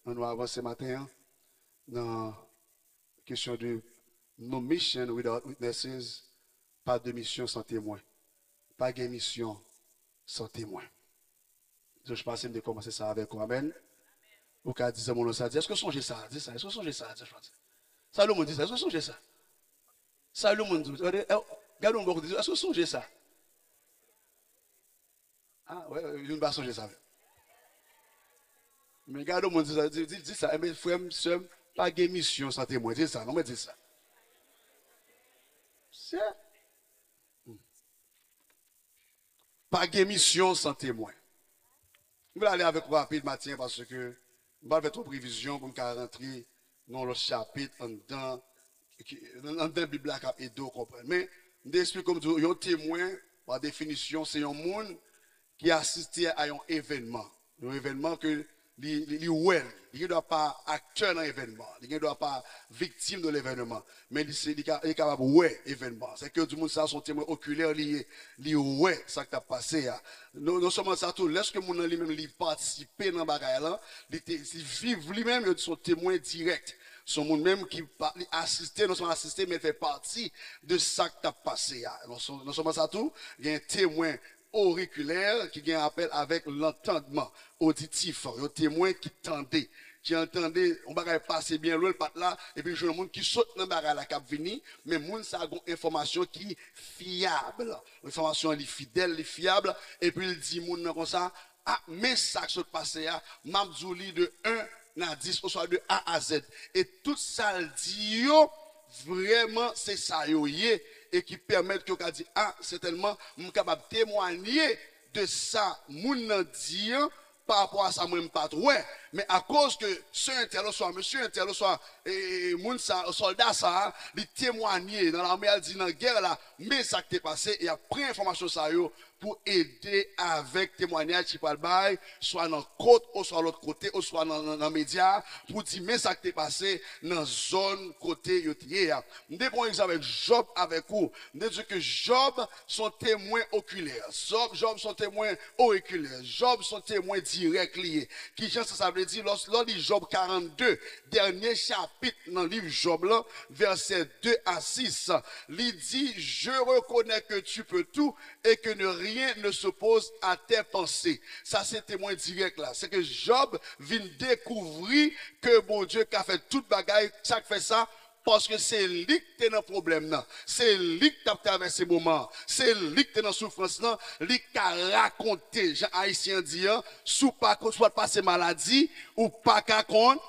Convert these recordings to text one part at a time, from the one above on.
On va avancer matin dans la question de no mission without witnesses, pas de mission sans témoin. Pas de mission sans témoin. Je passe de commencer ça avec vous. Amen. Ou qu'à dire mon nom ça dit, est-ce que songez ça? Dis ça. Est-ce que songez ça? Ça le monde dit ça. Est-ce que songez ça? Ça le monde dit. Regardez on dit, est-ce que songez ça? Ah ouais, je ne vais pas songer ça. Mais regardez on dit ça, dis ça. Mais frère, soeur, pas de mission sans témoin. Dis ça, non mais dis ça. C'est pas de mission sans témoin. Je vais aller avec vous rapide matin parce que je vais faire trop prévision pour me rentrer dans le chapitre en dedans la Bible et d'eau comprendre. Mais je vais expliquer comme un témoin, par définition, c'est un monde qui assiste à un événement. Un événement que il ne doit pas acteur dans l'événement, il ne doit pas victime de l'événement, mais il est capable de voir l'événement. C'est que tout le monde a son témoin oculaire lié, ouais, ça qui a passé. Non seulement ça, tout, lorsque mon lui-même participer dans le bagage, il vit lui-même, il a son témoin direct. Son monde même qui assisté, non seulement assisté, mais il fait partie de ça qui a passé. Non seulement ça, tout, il y a un témoin auriculaire qui a un appel avec l'entendement auditif, un témoin qui entendait, on va passer bien loin le pat là, et puis je le monde qui saute dans le bagage la cap vini, mais moun ça a une information qui est fiable, information est fidèle, est fiable, et puis il dit moun comme ça, ah, mais ça qui se passe là, m'abdouli de 1 à 10, ou soit de A à Z, et tout ça le dit yo, vraiment c'est ça yo yé, et qui permettent que vous dit ah c'est tellement capable de témoigner de ça moun dit par rapport à ça moi pas trop mais à cause que ce intello soit monsieur intello soit moun ça soldat ça il témoigner dans l'armée elle dit dans guerre là mais ça qui t'est passé et après information ça yo pour aider avec témoignage qui parle bail soit dans côte ou soit l'autre côté ou soit dans média pour dire mais ça qui t'est passé dans zone côté yotier me prendre exemple avec Job avec vous me dire que Job son témoin oculaire Job son témoin auriculaire Job son témoin direct lié qui ça veut dire lorsqu'on lit Job 42 dernier chapitre dans le livre Job là verset 2 à 6 il dit je reconnais que tu peux tout et que rien ne s'oppose à tes pensées. Ça, c'est témoin direct là. C'est que Job vient découvrir que bon Dieu qui a fait toute bagaille, ça fait ça, parce que c'est lui qui est dans le problème. C'est lui qui a traversé ce moment. C'est lui qui est dans la souffrance. Lui qui a raconté, Jean Haïtien dit, soit passer maladie ou pas qu'à compte.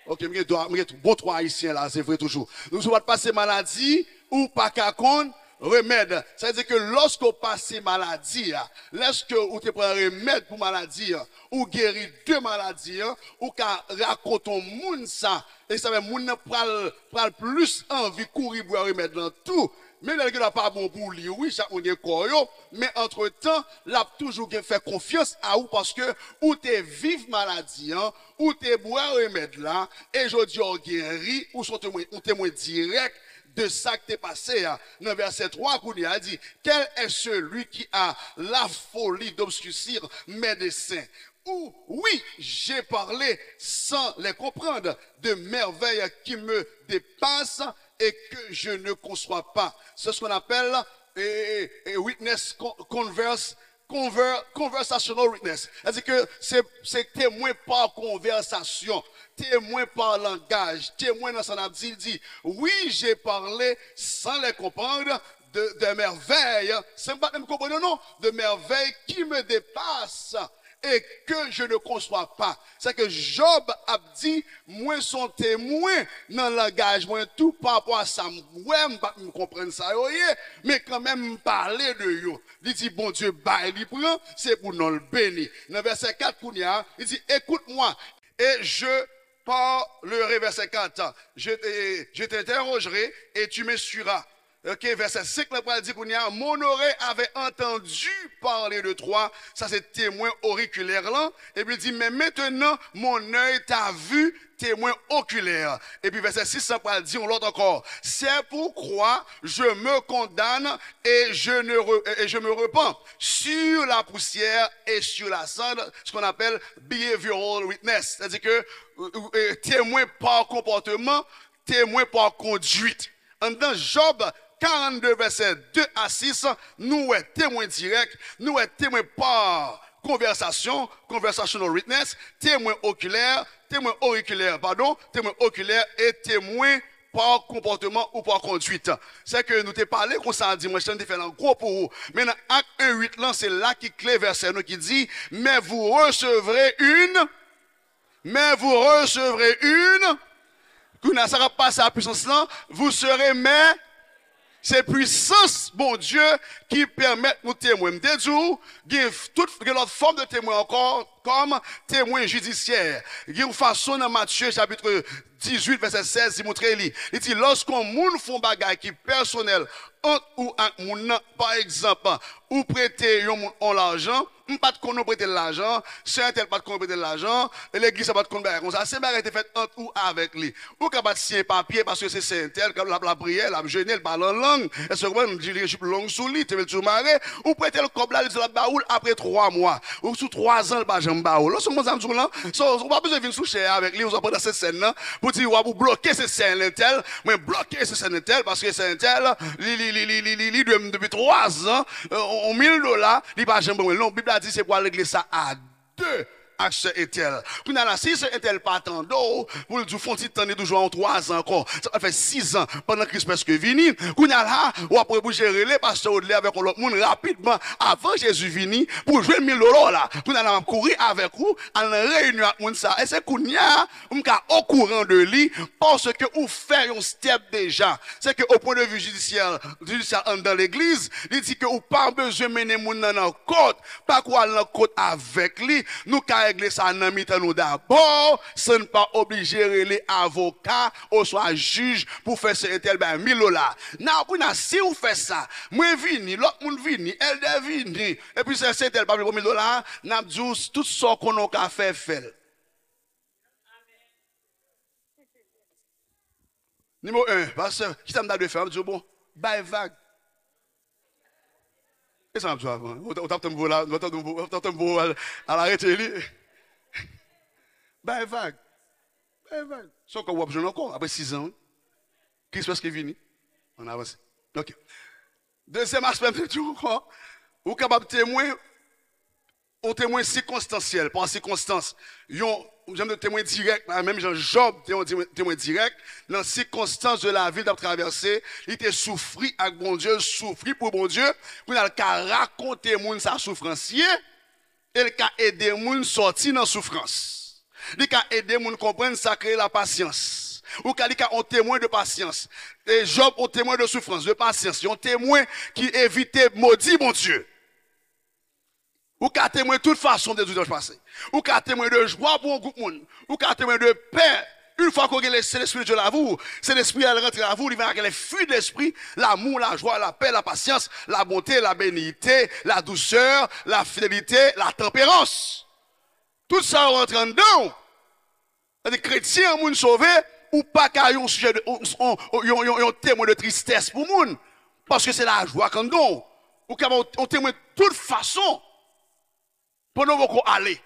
Ok, je dois bon trois Haïtiens là, c'est vrai toujours. Nous soit passer maladie ou pas qu'à compte. Remède, ça veut dire que lorsqu'on passe maladie, lorsque vous te prend remède pour maladie, ou guérit deux maladies, ou qu'à raconter au monde ça, et ça veut monde pral plus envie courir pour remède dans tout. Mais il n'est pas bon pour lui, oui, chaque monde est corps, mais entre-temps, l'a toujours fait confiance à vous parce que ou t'es vive maladie, ou t'es boire remède là, et je dis on guérit, ou sont témoin direct, de ça qui t'est passé, dans verset 3, il a dit, quel est celui qui a la folie d'obscurcir mes desseins? Ou, oui, j'ai parlé sans les comprendre de merveilles qui me dépassent et que je ne conçois pas. C'est ce qu'on appelle witness conversational witness. C'est-à-dire que c'est témoin par conversation, témoin par langage, témoin dans son abdi, il dit, oui, j'ai parlé sans les comprendre de merveilles, c'est pas même comprendre, non, de merveilles qui me dépassent et que je ne conçois pas. C'est que Job a dit, moi son témoin dans le langage, moi tout par rapport à ça, ouais, je ne comprends ça, mais quand même parler de yo. Il dit, bon Dieu, bah, il prend, c'est pour nous le bénir. Dans verset 4, il dit, écoute-moi, et je parlerai, verset 4, je t'interrogerai et tu me suivras. Ok, verset 5, là, dit qu'on y a, mon oreille avait entendu parler de toi. Ça, c'est témoin auriculaire là. Et puis il dit, mais maintenant, mon œil t'a vu, témoin oculaire. Et puis verset 6, ça va dire l'autre encore. C'est pourquoi je me condamne et je me repens sur la poussière et sur la cendre, ce qu'on appelle behavioral witness. C'est-à-dire que témoin par comportement, témoin par conduite. Dans Job 42, versets 2 à 6, nous sommes témoins directs, nous sommes témoins par conversation, conversational witness, témoins oculaires, témoins auriculaires, pardon, témoins oculaires et témoins par comportement ou par conduite. C'est que nous t'ai parlé qu'on s'en dit, moi je t'ai fait un gros pour vous. Mais dans Acte 1:8, là, c'est là qui clé verset nous qui dit, mais vous recevrez quand ça va passer à la puissance là, vous serez mais c'est puissance, bon Dieu, qui permet nous témoins. Il y a toute l'autre forme de témoin encore, comme témoin judiciaire. Il y a une façon dans Matthieu, chapitre 18, verset 16, il montre, il dit, lorsqu'on moun font bagay qui personnel, entre ou un moun, par exemple, ou prêter on l'argent, pas de qu'on prêter l'argent, c'est un tel pas de qu'on prêter l'argent, l'église n'a pas de qu'on prêter comme ça, c'est bagay été fait entre ou avec lui. Ou capable de signer papier parce que c'est un tel, comme la prière, la jeûner, le parle en langue, est-ce que vous dit les jupes longues sous lui, tu veux le marrer, ou prêter le cob là, la baoul après 3 mois, ou sous 3 ans, le bas jambe baoul. Là, ce qu'on s'en là, on va pas besoin de venir sous cher avec lui, on va prendre cette scène là, pour dire, vous bloquer cette scène tel, mais bloquer cette scène tel, parce que c'est un tel, depuis 3 ans, on $1000, il pas jamais bon. Non, la Bible a dit c'est pour régler ça à 2 accès Etel. Puis là, si ce Etel pas tant d'eau, pour le font temps toujours en 3 ans encore. Ça fait 6 ans pendant que Christ que vini. Qu'on a là, ou après pour gérer les pasteurs avec l'autre monde rapidement avant Jésus vini pour jouer $1000 là. Qu'on a là courir avec vous en réunion avec monde ça. Et c'est qu'on y a au courant de lui parce que ou fait un step déjà. C'est que au point de vue judiciaire dans l'église, il dit que ou pas besoin mener monde dans la côte, pas quoi dans la côte avec lui. Nous régler ça dans nous d'abord, ce n'est pas obligé les avocats ou soit juge pour faire ce tel ben $1000. Non, si vous faites ça, moi vini, l'autre monde vini, elle vini, et puis c'est tel pas $1000, n'a dit tout ce qu'on a fait. Numéro 1, parce que qui ça me de faire, je bon, bye vague. Et ça me dit, on t'attend à l'arrêter. Ben vague. Sauf qu'on voit besoin encore, après 6 ans, qui est-ce qui est venu? On avance. Ok. Deuxième aspect de tout, ou capable de témoin, un témoin circonstanciel, par circonstance. J'aime de témoin direct, même Jean Job, témoin direct, dans les circonstances de la vie qu'il a traversé, il était souffri avec bon Dieu, souffri pour bon Dieu, il a raconté sa souffrance, et il a aidé les gens à sortir dans la souffrance. Il a aidé les gens à comprendre ça, créer la patience. Ou qu'il a un témoin de patience. Et Job, un témoin de souffrance, de patience. Un témoin qui évitait maudit mon Dieu. Ou qu'à témoin de toute façon des jours passés. Ou qu'à témoin de joie pour un groupe de monde. Ou qu'à témoin de paix. Une fois qu'on laisse l'esprit de Dieu à vous, c'est l'esprit à rentrer à vous, il va avec les fruits de l'esprit, l'amour, la joie, la paix, la patience, la bonté, la bénignité, la douceur, la fidélité, la tempérance. Tout ça rentre en dedans. Les chrétiens, moun sauvé, ou pas qu'à un sujet de, un témoin de tristesse pour moun. Parce que c'est la joie qu'on donne. Ou qu'à un témoin de toute façon. Pour nous aller.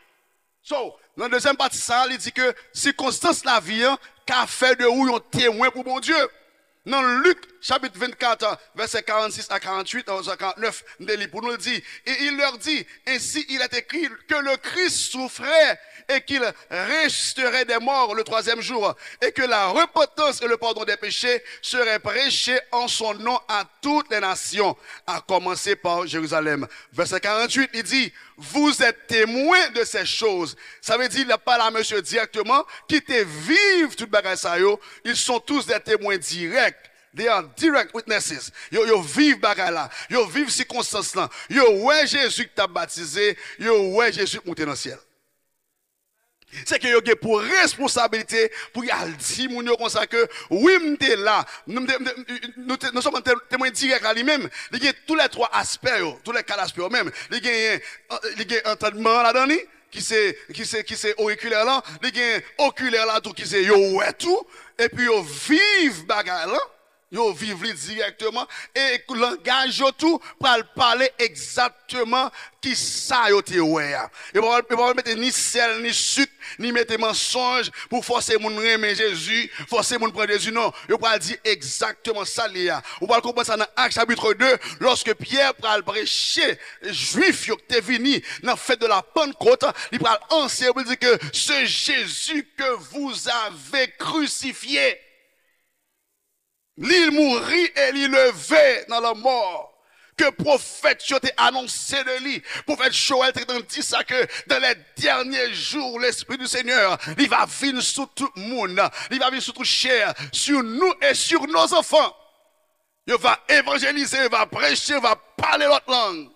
So, dans la deuxième partie, ça, il dit que circonstance la vie, qu'a fait de où un témoin pour mon Dieu. Dans Luc, chapitre 24, verset 46 à 48, 49, pour nous le dit. Et il leur dit, ainsi il est écrit que le Christ souffrait et qu'il resterait des morts le 3e jour et que la repentance et le pardon des péchés seraient prêchés en son nom à toutes les nations, à commencer par Jérusalem. Verset 48, il dit, vous êtes témoins de ces choses. Ça veut dire, il n'a pas la monsieur directement, qui te vivent toute bagaille ça yo. Ils sont tous des témoins directs. They are direct witnesses. Yo vivent bagaille là. Yo vivent circonstances là. Yo ouais Jésus qui t'a baptisé. Yo ouais Jésus monté dans le ciel. C'est que vous avez pour responsabilité pour dire comme ça que oui, nous là, nous sommes témoins directs à lui-même. Il y a tous les trois aspects, tous les quatre aspects même. Il y a entendement là-dedans, qui c'est auriculaire là, il y a oculaire là tout qui c'est yo ouais tout, et puis yo vive bagarre là. Yo vivre directement et langage tout pour parler exactement qui ça yo te ouais. Et pas mettre ni sel ni sucre ni mettre mensonge pour forcer moun aimer Jésus, forcer moun prendre Jésus non. Yo pas dire exactement ça là. On va comprendre ça dans Actes chapitre 2 lorsque Pierre pral prêcher juif yo qui venu dans fête de la Pentecôte, il pral enseigner pour dire que ce Jésus que vous avez crucifié l'île mourit et l'île levé dans la mort. Que prophète tu t'es annoncé de lui. Prophète Joël t'a dit ça que dans les derniers jours, l'Esprit du Seigneur, il va venir sur tout le monde. Il va venir sur toute chair, sur nous et sur nos enfants. Il va évangéliser, il va prêcher, il va parler l'autre langue.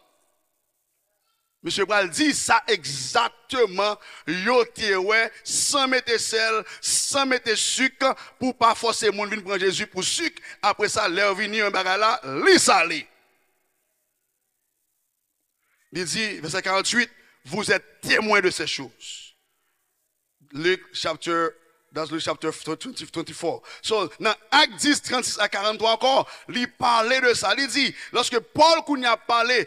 Monsieur Bral dit ça exactement, yo te ouais, sans mettre sel, sans mettre sucre, pour pas forcer moun vin prendre Jésus pour sucre. Après ça, leur vini un bagala là, li sali. Il dit, verset 48, vous êtes témoins de ces choses. Luc dans le chapitre 24. So, dans Acte 10, 36 à 43 encore, il parlait de ça. Il dit, lorsque Paul Kounia parlé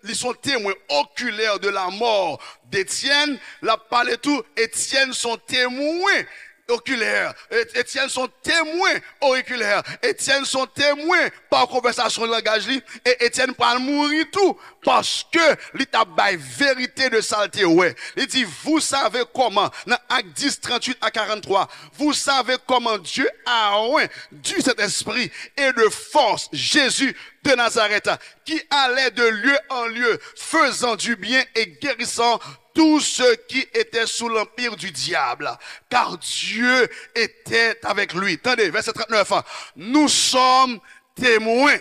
qu'ils sont témoins oculaires de la mort d'Étienne, il a parlé tout, Étienne sont témoins oculaires. Étienne sont témoins auriculaires. Étienne sont témoins par conversation de langage et Étienne parle mourir tout parce que l'état bail vérité de saleté ouais. Il dit vous savez comment dans Acte 10 38 à 43 vous savez comment Dieu a oint du Saint-Esprit et de force Jésus de Nazareth qui allait de lieu en lieu faisant du bien et guérissant tous ceux qui étaient sous l'empire du diable, car Dieu était avec lui. Attendez, verset 39. Nous sommes témoins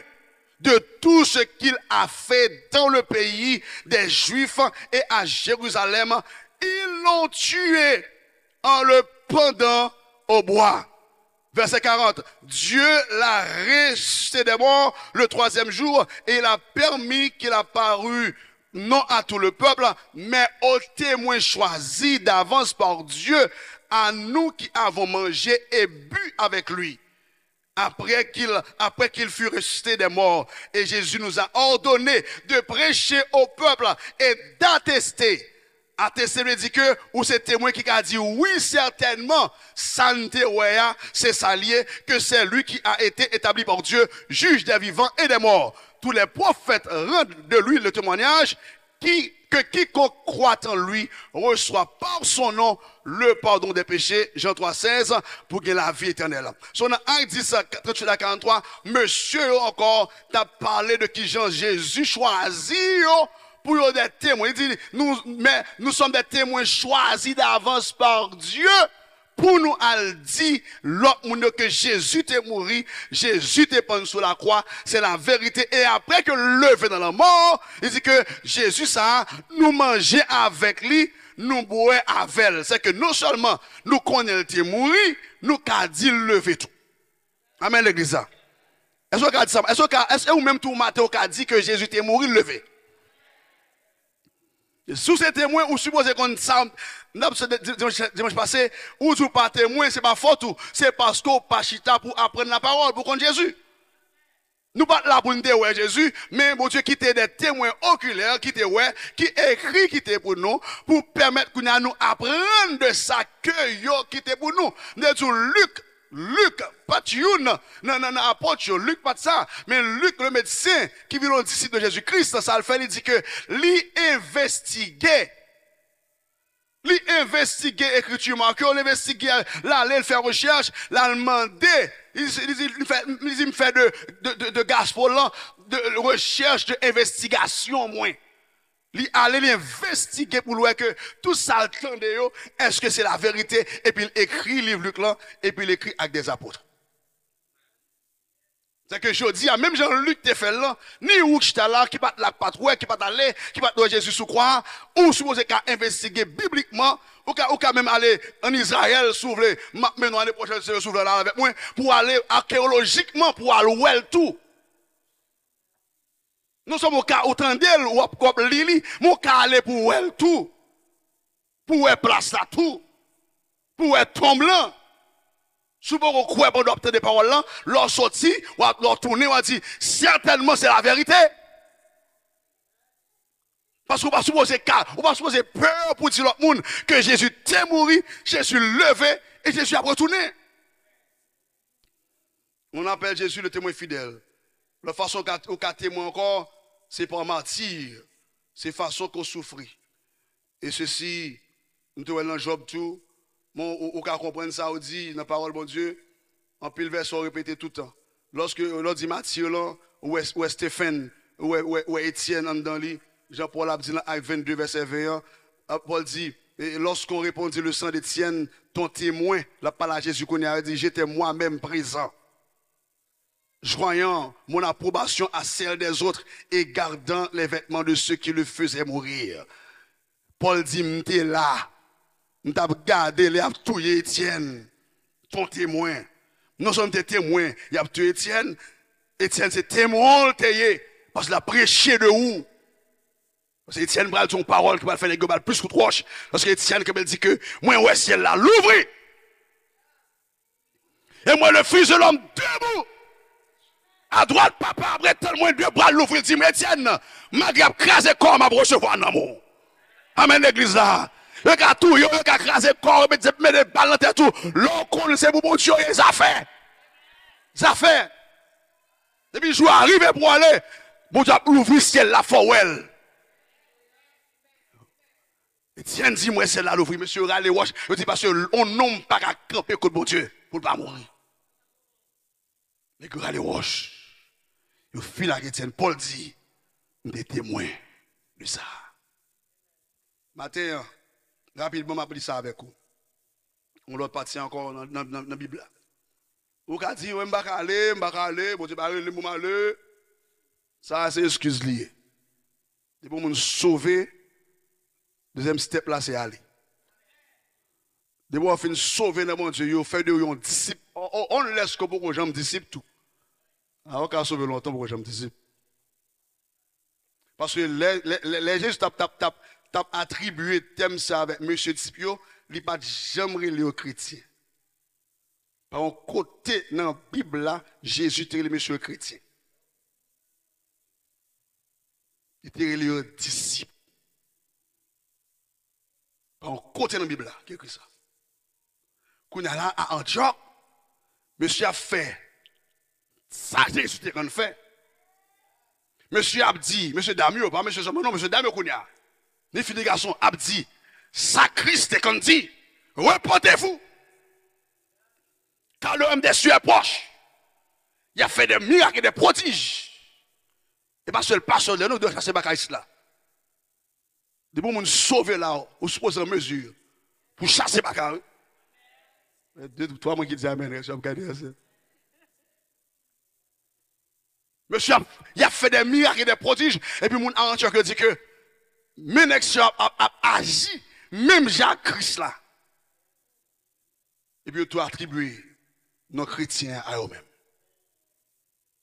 de tout ce qu'il a fait dans le pays des Juifs et à Jérusalem. Ils l'ont tué en le pendant au bois. Verset 40. Dieu l'a ressuscité des morts le troisième jour et il a permis qu'il apparût non à tout le peuple, mais aux témoins choisis d'avance par Dieu, à nous qui avons mangé et bu avec lui. Après qu'il fut ressuscité des morts, et Jésus nous a ordonné de prêcher au peuple et d'attester. Attester veut dire que, ou c'est témoin qui a dit oui, certainement, santé, c'est salier, que c'est lui qui a été établi par Dieu, juge des vivants et des morts. Tous les prophètes rendent de lui le témoignage que quiconque croit en lui reçoit par son nom le pardon des péchés. Jean 3,16 pour gagner la vie éternelle. Sur Acte 10, 38 à 43, monsieur encore t'a parlé de qui Jean Jésus choisit pour des témoins. Il dit, nous sommes des témoins choisis d'avance par Dieu. Pour nous, elle dit, l'autre monde que Jésus t'est mort, Jésus t'est pendu sur la croix, c'est la vérité. Et après que levé dans la mort, il dit que Jésus, ça, nous manger avec lui, nous boire avec elle. C'est que non seulement nous connaissons t'est mort, nous qu'a dit lever tout. Amen, l'église. Est-ce qu'on a dit ça? Est-ce que ou même tout matin, on a dit que Jésus t'est mort, levé? Sous ces témoins, ou supposez qu'on ça, dimanche passé, ou tout pas témoin, c'est pas faute, c'est parce qu'on pas chita pour apprendre la parole, pour connaître Jésus. Nous pas là pour nous dire ouais Jésus, mais bon Dieu qui était des témoins oculaires, qui était ouais, qui écrit, qui était pour nous, pour permettre qu'on nous apprendre de ça que yo qui était pour nous. Nous Luc, pas Youn, non, apôtre, Luc, pas de ça, mais Luc, le médecin, qui vit le disciple de Jésus-Christ, ça le fait, il dit que, lui investiguait l'écriture marquée, on investiguait, là, il fait recherche, là, il demandait, il fait de gospel, de recherche, de investigation, moins. Il allait investiguer pour voir que tout ça le est-ce que c'est la vérité? Et puis il écrit le livre Luc là, et puis il écrit avec des apôtres. C'est que je dis, même Jean-Luc te fait là, ni où qui là, qui pas là, qui pas allé, qui pas Jésus sous croix, ou supposé qu'à investiguer bibliquement Ou ka même aller en Israël, s'ouvrir, maintenant l'année prochaine, se s'ouvrir là avec moi, pour aller archéologiquement, pour aller où elle tout. Nous sommes au cas autant d'elle, ou comme Lili, mon cas aller pour où elle tout. Pour elle place là tout. Pour elle tombe là. Souvent, on croit pour adopter des paroles là, leur sorti, ou leur tourner, on dit, certainement c'est la vérité. Parce qu'on va supposer on va supposer peur pour dire l'autre monde que Jésus t'est mort, Jésus levé et Jésus a retourné. On appelle Jésus le témoin fidèle. La façon qu'on témoin encore, c'est par martyr. C'est façon qu'on souffre. Et ceci, nous te voyons dans Job tout. On peut comprendre ça, on dit dans la parole de Dieu, en pile verset répété tout le temps. Lorsque l'on dit martyr là, ou est Stéphane, ou est Étienne en dans lui, Jean-Paul a dit dans Acte 22, verset 21, Paul dit, lorsqu'on répondit le sang d'Étienne, ton témoin, la parole à Jésus qu'on a dit, j'étais moi-même présent, joignant mon approbation à celle des autres et gardant les vêtements de ceux qui le faisaient mourir. Paul dit, m'étais là, m't'a gardé, il a tué Étienne, ton témoin. Nous sommes des témoins, il a tué Étienne, Étienne c'est témoin, parce qu'il a prêché de où? Parce que Étienne bral son parole qui va faire les gobals plus que proche. Parce que Étienne, comme elle dit que, moi, ouais, ciel là, l'ouvrir. Et moi, le fils de l'homme, debout. À droite, papa, après tellement deux bras l'ouvrir, il dit, mais Étienne, ma grappe crasé corps, m'a recevoir en amour. Amen, l'église là. Le gars tout, le gars crasé corps, met des balles dans tête tout. L'on c'est pour mon Dieu, les affaires. Les affaires. Depuis je arrive pour aller, bon Dieu, l'ouvrir ciel là, forwell. Étienne dit, moi, c'est là l'ouvrir, monsieur Raleigh Wash. Je dis, parce qu'on nomme pas qu'à camper contre mon Dieu, pour ne pas mourir. Mais que Raleigh Wash, il fit la Étienne, Paul dit, des témoins de ça. Matin, rapidement, m'a pris ça avec vous. On l'autre partie encore dans la Bible. Vous avez dit, je ne vais pas aller, bon Dieu, je ne vais pas aller. Ça, c'est excuse liée. C'est pour nous sauver. Deuxième step là, c'est aller. De vous faire sauver dans mon Dieu, vous faites de vous un disciple. On laisse que pour que j'aime disciple tout. Alors qu'on a sauvé longtemps pour que j'aime disciple. Parce que les gens tapent attribué thème ça avec monsieur disciple, il n'y a pas jamais les chrétiens. Par un côté dans la Bible là, Jésus était le monsieur chrétien. Il était le disciple. Par un côté dans la Bible là, qui écrit ça. Quand on a là à Antioche, monsieur a fait ça, Jésus était fait. Monsieur Abdi, monsieur Damio, pas monsieur Somon, non, monsieur Damio Kounia. Les filles des garçons, Abdi, ça Christ est dit, reportez-vous. Car le homme des cieux est proche. Il a fait des miracles et des prodiges. Et pas seul pasteur de nous de chasser Bakaïs là. De bon nous sauver là, ou se poser en mesure pour chasser Bakaïs. Deux, trois mois qui disent Amen, je vais regarder ça. Monsieur, il a fait des miracles et des prodiges. Et puis, mon Antioche dit que, Ménexion a agi, même Jacques-Christ là. Et puis, il a attribué nos chrétiens à eux-mêmes.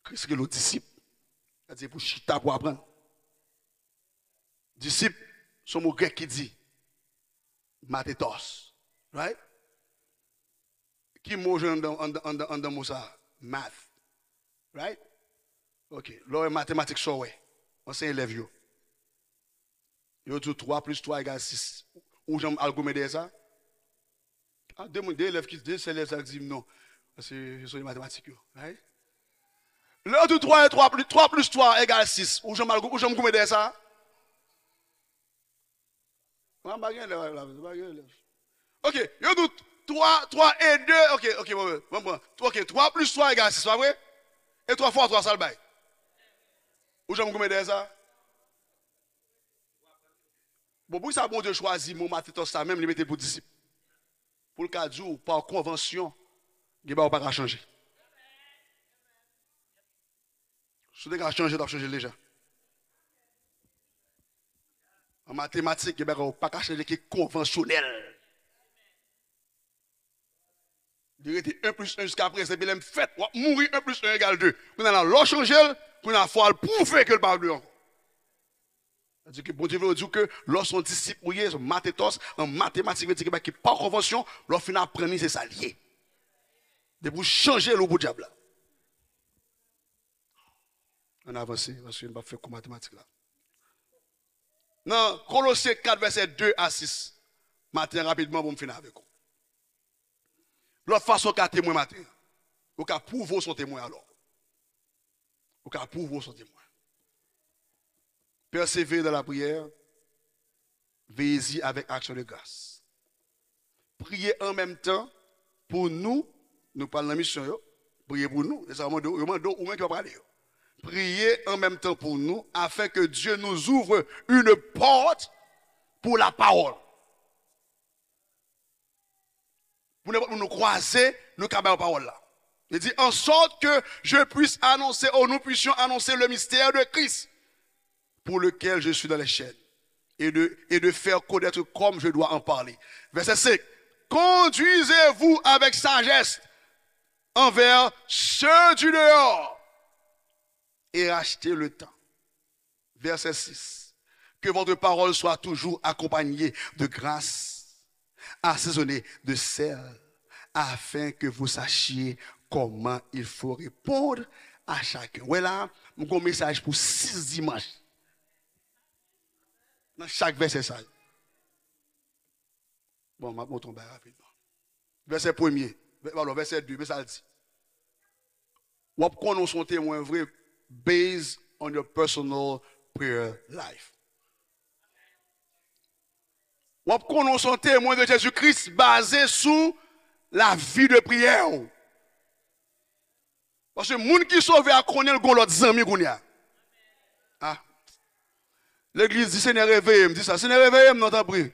Christ est le disciple. C'est-à-dire pour chita, pour apprendre. Disciple, c'est un mot grec qui dit, mathetos. Right? Qui mot dans mot ça? Math. Right? Ok, là, mathématiques, ça, ouais. On s'est élève, yo. Yo, tout 3 plus 3 égale 6. Ou j'aime argumenter ça? Ah, deux élèves qui disent, c'est élèves qui disent non. C'est les mathématiques, yo. Right? Là, tout 3 et 3 plus 3 égale 6. Ou j'aime argumenter ça? Ok, yo, tout 3 et 2, ok, 3 plus 3 égale 6, pas vrai? Et 3 fois 3, ça le bail. Ou j'aime combien ça? Bon, pour ça, bon Dieu choisit mon matétos ça même, il mettait pour disciple. Pour le cas où, par convention, il ne va pas changer. Si vous avez changé, vous avez changé déjà. En mathématiques, il ne va pas changer qui est conventionnel. Il était 1 plus 1 jusqu'à présent, puis il a fait, mourir 1 plus 1 égale 2. Qu'on a l'eau changé, qu'on a foi pour faire que le parle de encore. C'est-à-dire que bon Dieu veut dire que lorsqu'on disciple, son mathétos, en mathématiques, qui n'est pas convention, lorsqu'on apprend, c'est ça lié. De pour changer le bout diable. On avance, parce qu'on ne va pas faire comme mathématiques là. Non, Colossiens 4, verset 2 à 6. Matin, rapidement, pour me finir avec vous. L'autre façon qu'a témoin matin, ou qu'a prouvé son témoin alors. Ou qu'a prouvé son témoin. Persévérez dans la prière, veillez-y avec action de grâce. Priez en même temps pour nous parlons de la mission, priez pour nous, c'est ça, ou même qui va parler. Priez en même temps pour nous, afin que Dieu nous ouvre une porte pour la parole. Pour nous croiser, nous cabons la parole là. Il dit, en sorte que je puisse annoncer, ou nous puissions annoncer le mystère de Christ, pour lequel je suis dans les chaînes, et de faire connaître comme je dois en parler. Verset 5. Conduisez-vous avec sagesse envers ceux du dehors, et rachetez le temps. Verset 6. Que votre parole soit toujours accompagnée de grâce, assaisonnée de sel, afin que vous sachiez comment il faut répondre à chacun. Voilà, mon message pour 6 dimanches. Dans chaque verset, ça. Bon, je vais tomber rapidement. Verset 1er, alors verset 2, mais ça dit. Vous connaissez son témoin vrai based on your personal prayer life. Vous connaissez son témoin de Jésus-Christ basé sur la vie de prière. Parce que les gens qui sont sauvés à connaître l'autre amis. Ah. L'église dit Seigneur, réveillez-moi. Dit ça, Seigneur, réveillez-moi, non, t'en prie.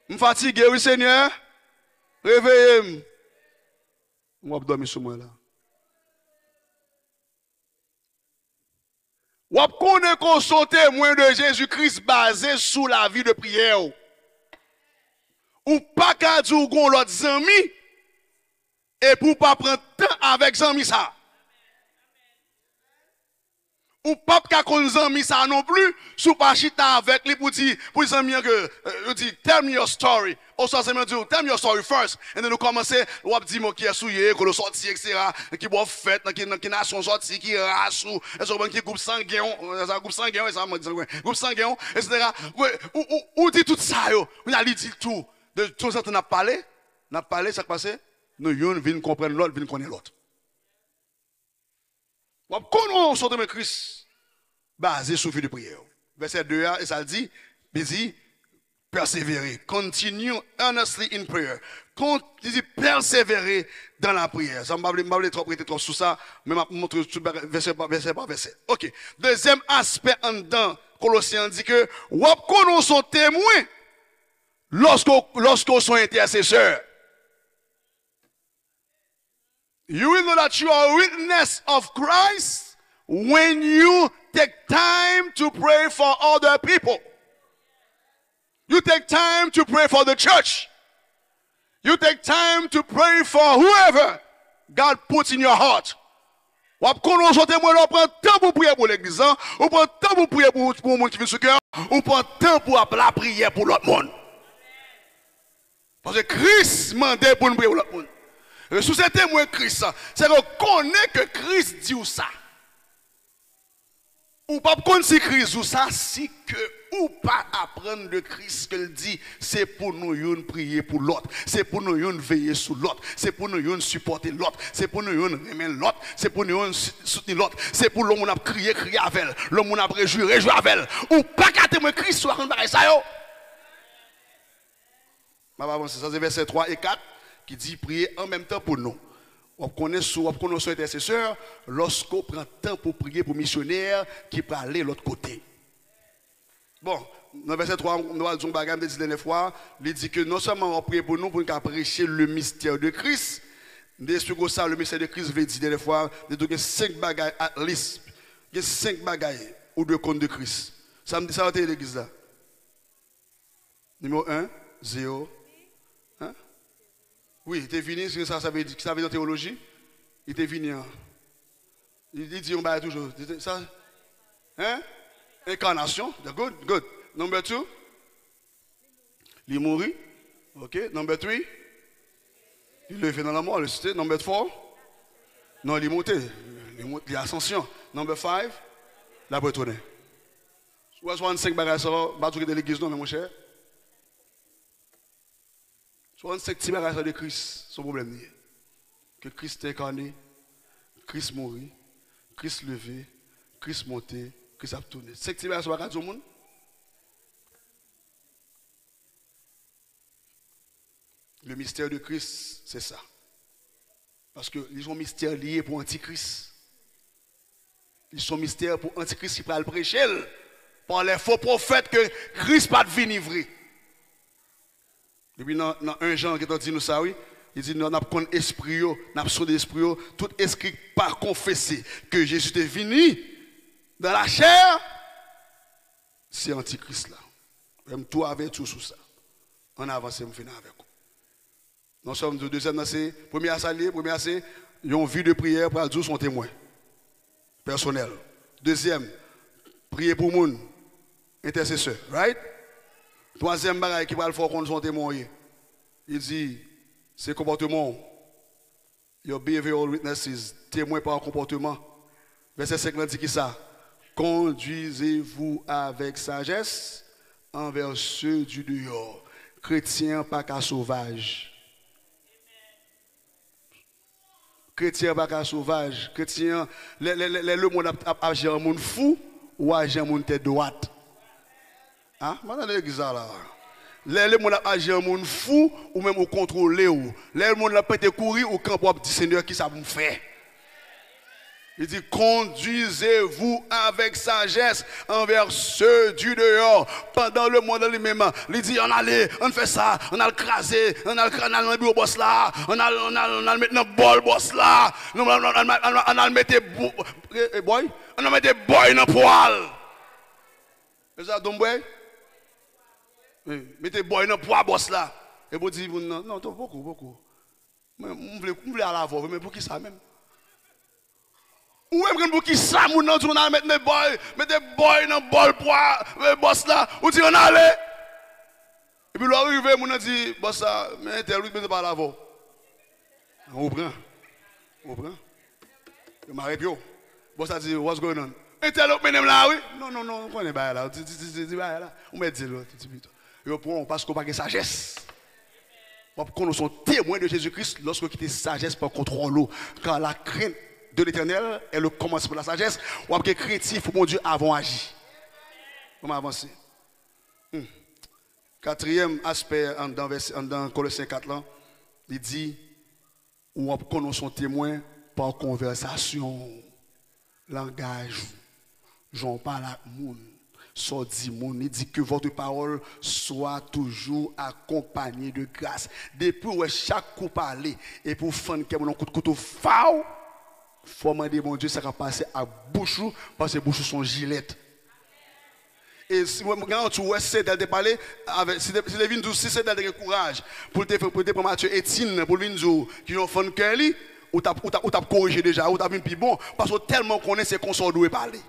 Je suis fatigué, oui, Seigneur. Réveillez-moi. Je vais dormir sur moi là. Vous connaissez qu'on sont témoin de Jésus-Christ basé sur la vie de prière. Ou pas qu'à dire qu'on l'autre amis et pour pas prendre temps avec amis ça. Ou pas qu'à qu'on amis ça non plus, sous pas chita avec les pour dire amis que dit tell me your story. Also ça me dit tell me your story first and then nous commencer ou dire mon qui est souillé, qu'on le sorti etc. qui boit fête qui nation sorti qui race ou qui groupe sanguin, ça groupe sanguin ça me dit groupe sanguin etc. Ou dit tout ça yo, on a dit tout. De tout ça on a parlé ça passé, nous yon vinn comprendre l'autre, vinn connaître l'autre. Ou connaissons de Christ basé sur la vie de prière. Verset 2 et ça dit persévérer, continue earnestly in prayer. Dit persévérer dans la prière. Ça m'a pas trop prêter trop sur ça, mais m'a montrer verset par verset. OK. Deuxième aspect en dedans, Colossiens dit que ou connaissons témoin lorsqu'on sont intercesseurs. You will know that you are a witness of Christ when you take time to pray for other people. You take time to pray for the church. You take time to pray for whoever God puts in your heart. Ou connaissez témoin, on prend temps pour prier pour l'église, on prend temps pour prier pour le monde qui vit sur cœur, on prend temps pour la prière pour l'autre monde. Parce que Christ mandait pour nous prier pour l'autre monde. Et sous ce témoin Christ, c'est qu'on connaît que Christ dit ça. Ou pas qu'on si Christ ou ça, si que ou pas apprendre de Christ qu'il dit, c'est pour nous prier pour l'autre, c'est pour nous veiller sur l'autre, c'est pour nous supporter l'autre, c'est pour nous aimer l'autre, c'est pour nous soutenir l'autre, c'est pour l'homme qui a crié avec elle, l'homme qui a réjoui avec elle. Ou pas qu'à témoin Christ soit en ça yo. C'est ça, c'est verset 3 et 4 qui dit prier en même temps pour nous. On connaît son intercesseur lorsqu'on prend temps pour prier pour missionnaire qui peut aller de l'autre côté. Bon, dans le verset 3, nous avons dit la dernière fois, il dit que non seulement on prie pour nous prêcher le mystère de Christ, mais ça, le mystère de Christ veut dire dernière fois, il y a 5 bagailles at least, il y a 5 bagailles ou 2 comptes de Christ. Ça me dit ça, l'église là. Numéro 1, 0. Oui, il était venu, c'est ça veut dire, ça veut dire en théologie. Il était venu. Il dit, on va toujours. Ça, hein? Incarnation. Good, good. Number 2. Il mourit. OK. Number 3. Il levé dans la mort, le cité. Number 4. Non, il est monté. Il est ascension. Number 5. La retourner. 65 bagages, ça va de l'église, non, mais mon cher. 65 petits bagages de Christ, son problème. Que Christ est incarné, Christ mourit, Christ levé, Christ monté, Christ a tourné. 5 petits bagages, ça va du monde. Le mystère de Christ, c'est ça. Parce qu'ils sont mystères liés pour Antichrist. Ils sont mystères pour Antichrist qui va le prêcher par les faux prophètes que Christ pas devenu vrai. Et puis dans 1 Jean qui dit nous ça, oui, il dit nous avons un esprit, nous avons son esprit, tout esprit pas confessé que Jésus est venu dans la chair, c'est Antichrist là. Même tout avec tout sur ça. On avance, on finit avec vous. Nous sommes de deuxième, c'est premier à saluer, premier à c'est une vie de prière pour dire son témoin personnel. Deuxième, prier pour le monde, intercesseur, right? Troisième bagaille qui va le faire contre son témoin. Il dit, c'est comportement. Your behavioral witnesses, témoin par comportement. Verset 5 dit qui ça? Conduisez-vous avec sagesse envers ceux du dehors. Chrétien pas qu'à sauvage. Chrétien pas qu'à sauvage. Chrétien, le monde a agi un monde fou ou agi un monde tête droite. Hein? Maintenant, l'église là. Le monde a agi un monde fou ou même au contrôler. Le monde a pété courir ou quand pour dire Seigneur qui ça vous fait. Il dit, conduisez-vous avec sagesse envers ceux du dehors. Pendant le monde lui-même, il dit, on allait, on fait ça, on a le crasé, on a le bureau boss là, on a le mettre dans le bol boss là, on a le mettre boy, on a mettre boy dans le poil. C'est ça, donc boy? Mettez boy dans le poil boss là. Et vous dites, non, beaucoup. Mais on voulait à la voix, mais pour qui ça même? Ou même pour qui ça, mon nom, on a mettre des boys dans le bol poids, boss là, ou dit on allait. Et puis l'arrivée, on a dit, boss ça, mais tel lui, mais pas la voix. On prend. Je m'arrête bien. Boss a dit, what's going on? Et tel autre, même là, oui? Non, on connaît pas là. On met dit là, on parce qu'on n'a pas de sagesse. Nous sommes témoins de Jésus-Christ lorsqu'on quitte sagesse par contrôle. Quand la crainte de l'éternel est le commencement de la sagesse, ou après chrétien, il faut mon Dieu avant agir. On va avancer. Quatrième aspect dans Colossiens 4, là, il dit, ou on son témoin par conversation, langage, j'en parle à moun, dit moun, il dit que votre parole soit toujours accompagnée de grâce. Depuis où chaque coup parler, et pour faire un coup de couteau faux, il faut demander mon Dieu, ça va passer à bouche, parce que bouche sont gilettes. Et si quand tu essaies de parler, si c'est de courage, pour te prendre Mathieu Étienne, pour lui dire qu'ils ont fait un cœur, ou t'as corrigé déjà, ou t'as vu plus bon, parce que tellement qu'on est, c'est qu'on s'en doit parler.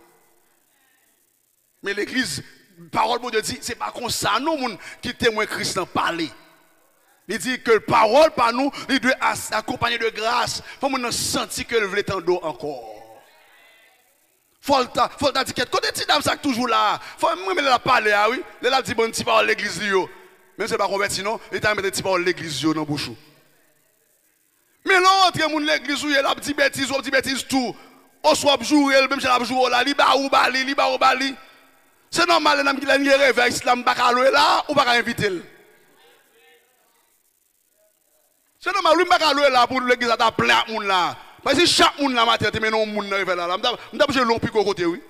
Mais l'église, parole de Dieu dit, c'est pas comme ça, nous, qui témoignent Christ parler. Il dit que la parole par nous, il doit accompagner de grâce. Il faut nous sentir que le veut d'eau encore. Faut le dire, côté petit dame ça toujours là. Faut même la parler, oui. Elle dit bon petit parole l'église yo. Même c'est pas converti non, il t'a mis petit parole l'église yo dans bouche. Mais là entre moun l'église yo, il a dit bêtise tout. On soit jour même j'ai la jour là, li ba ou bali. C'est normal l'homme qui l'a réveil islam pas là ou pas inviter. C'est normal, lui, je ne vais là pour l'église à plein de monde là. Parce que chaque monde là, matin, mais non, monde là, je ne vais pas long pico côté, oui.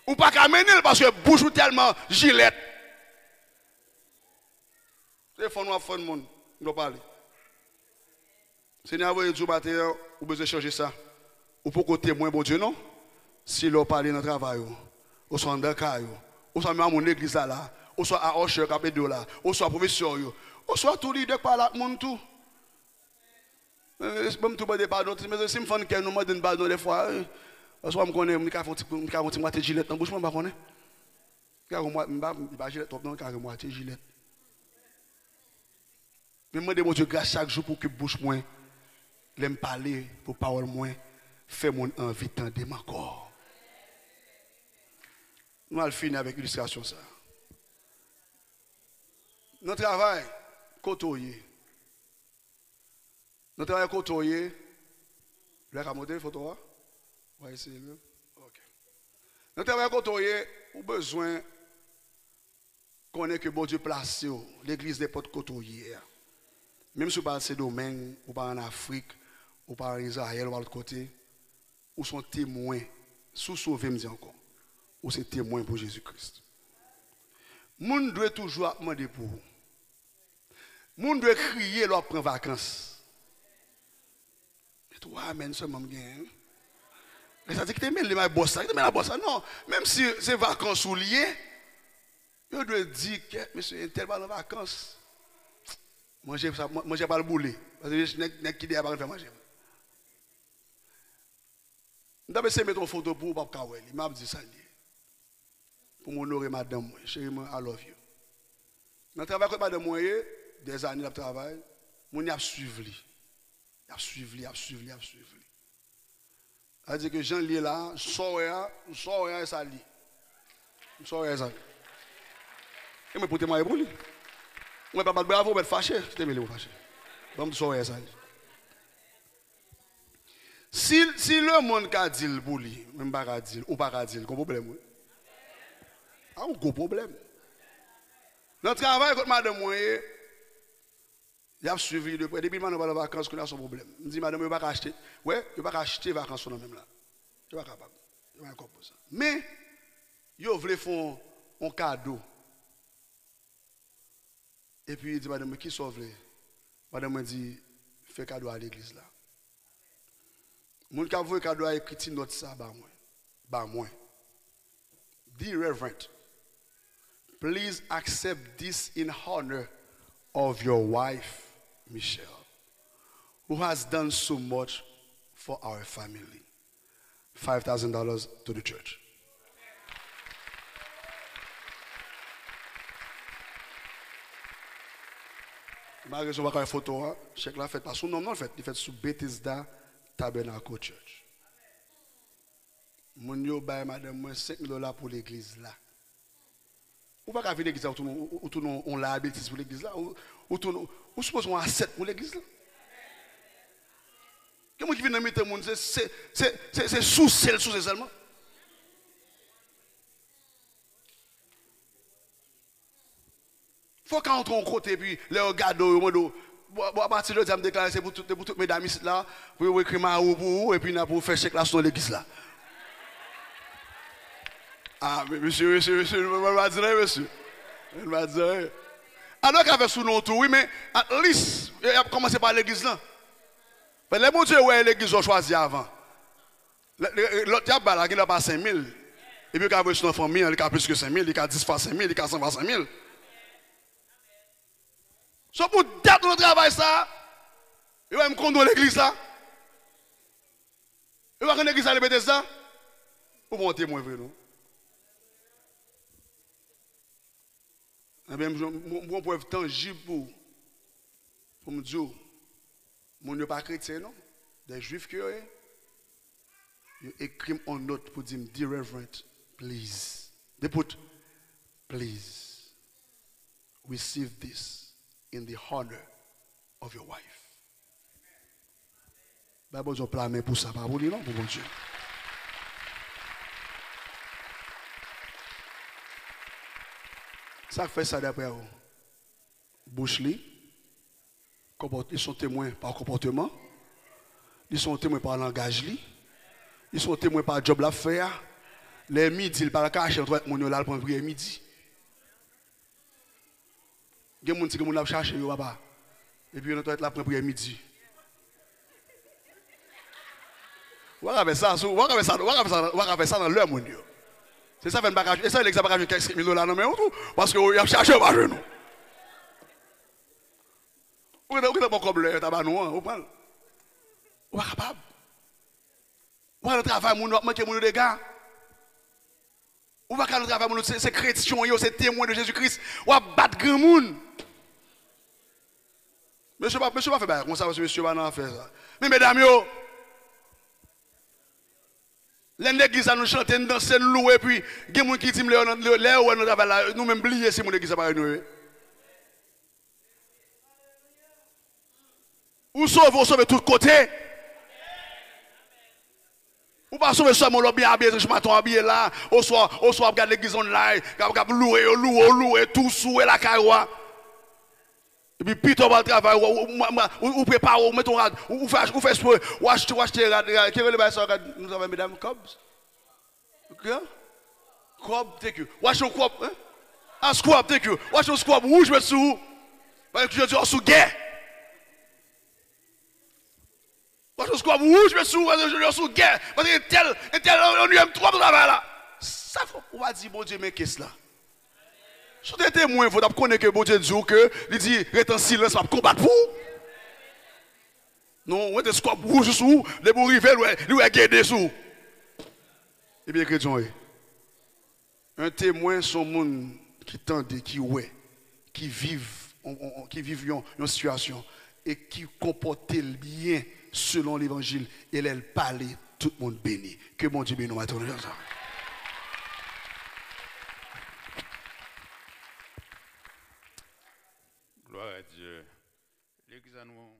Ou pas qu'à mener parce que bouche tellement gilette. C'est fond ou fond monde, on doit parler. Seigneur, vous avez matin, vous besoin changer ça. Ou pour côté témoin, bon Dieu, non? Si l'on parle dans le travail, ou soit dans le cas, ou soit même à mon église là, ou soit à Osher, Capédo là, ou soit professeur, ou soit tout leader par là, monde tout. Même tout pas pardon, mais si me font que nous me donne pardon des fois, parce que je connais, je fais moitié gilet dans bouche, je connais. Car moi, je pas gilet top non, car moitié gilet. Mais moi demande Dieu grâce chaque jour pour que bouche moins l'aime parler pour parole moins fait mon envie tendre mon corps. Nous allons finir avec l'illustration ça. Notre travail côtoyer. Notre travail côtoyer. Vous avez monter photo là? On va essayer là. OK. Notre travail côtoyer, ou besoin qu'on ait que bon Dieu placé l'église des potes côtoyer. Même si vous parlez de ces domaines, ou pas en Afrique, ou pas en Israël, ou pas de l'autre côté, ou sont témoins, sous sauver me dit encore, ou c'est témoins pour Jésus-Christ. Moun doit toujours demander pour vous. Moun doit crier leur prendre vacances. Et toi, amen, seulement bien. Mais ça dit que tu aimes les boss, tu aimes la bosse. Non, même si c'est vacances ou liées, je dois dire que monsieur est tellement en vacances. Manger pas le boulet. Parce que je n'ai qui dit à faire manger. Je vais essayer de mettre une photo pour Papa Kawel. Il m'a dit ça. Pour m'honorer madame, chérie, I love you. Dans le travail avec madame, des années de travail, je a suivi. Il a suivi. C'est-à-dire que Jean lit là, je sors et ça lit. Je sors et ça lit. Et je peux moi pour lui. Je ne peux pas bravo, je vais fâché. Je vais fâché. Donc je sors et ça lit. Si le monde a dit pour lui, même pas dire ou pas dire, quel problème? Un gros problème. Notre travail avec madame, il a suivi de près. Depuis que je vais en vacances, il a son problème. Je dis, madame, je ne vais pas acheter. Oui, je ne vais pas acheter les vacances même là. Je ne suis pas capable. Je ne vais pas pour ça. Mais, il voulait faire un cadeau. Et puis, il dit, madame, qui sauve? Madame dit, fais cadeau à l'église là. Mon qui a voulu cadeau a écrit note ça, bah moi. Dear Reverend, please accept this in honor of your wife, Michelle, who has done so much for our family. $5,000 to the church. Malgré que je vais photo, chèque là fait pas son nom, non, il fait sous Bethesda Tabernacle Church. Mon yo bay madame $5 pour l'église là. Ou pas qu'à venir l'église ou tout on la bêtise pour l'église là ou suppose on a 7 pour l'église là. Comment qui vient mettre monde c'est sous celle seulement. Faut qu'on entre en côté puis les regarde au monde à partir de là, je me déclare c'est pour toutes mes dames là pour écrire ma pour vous et puis pour faire chèque là sur l'église là. Ah, monsieur, je vais dire, monsieur. Je vais dire. Alors qu'avec sous nom tout, oui, mais at least, il a commencé par l'église là. Mais les bons dieux, ouais, l'église ont choisi avant. L'autre diable, là, il n'a pas 5 000. Et puis, quand il a une famille, il a plus que 5 000, il a 10 fois 5 000, il a 100 fois 5 000. So pour date le travail ça, il va me conduire l'église là. Il va l'église à l'église ça. Pour monter moi vrai non. Eh bien, mon preuve tangible pour me dire, mon n'est pas chrétien non, des juifs qui ils écrivent en note pour dire, dear Reverend, please, they put, please, receive this in the honor of your wife. Bible ont plané pour ça, pas pour lui non, pour mon Dieu. Ça fait ça d'après vous. Bouche li, ils sont témoins par comportement, ils sont témoins par langage li, ils sont témoins par job la faire. Les midi, ils parlent cacher entre mon yo là pour prier midi. Gen moun ti gen moun la chercher yo papa. Et puis on doit être là pour prier midi. On va faire ça, on va faire ça dans l'heure mon yo. C'est ça, et ça, l'exemple de $15 là, non, mais parce qu'il a cherché à nous. Vous avez un problème, vous avez un Ou pas capable. Ou pas le travail, on manque mon dégâts. Ou pas le travail, c'est chrétien, c'est témoin de Jésus-Christ. Ou pas battre grand monde. Monsieur pas faire bail comme ça parce que monsieur va faire ça. Mais mesdames yo, l'église nous chanter, nous danser, nous louer puis il y a des gens qui disent nous même oublier si mon église pas nous. Ou sauver tout côté. Ou pas sauver seulement le bien habillé, je m'attends habillé là, au soir regarde l'église online, louer tout sous la caroua. Et puis, Peter va le travail, ou prépare, ou mettons, ou fait sport, ou acheter, quel est le bail, nous avons mesdames, Cobbs? Cobb, thank you. Watch your Cobb, hein? Un squab, thank you. Watch your squab, rouge, mais sous. Parce que je dis, sous guerre. Watch your squab, rouge, mais sous, parce que je dis, sous guerre. Parce que tel, on lui aime trop de travail là. Ça, on va dire, bon Dieu, mais qu'est-ce là? Si tu es témoin, il faut connaître que bon Dieu dit que, il dit, reste en silence, va combattre pour. Non, on est squab rouge sous, les bons rivels, lui a gardé sous. Eh bien, chrétien, un témoin, son monde qui tendait, qui ouais, qui vivent une situation et qui comportent bien selon l'évangile et elle parle, tout le monde béni. Que mon Dieu bénisse maintenant. Gloire à Dieu. L'église à nous.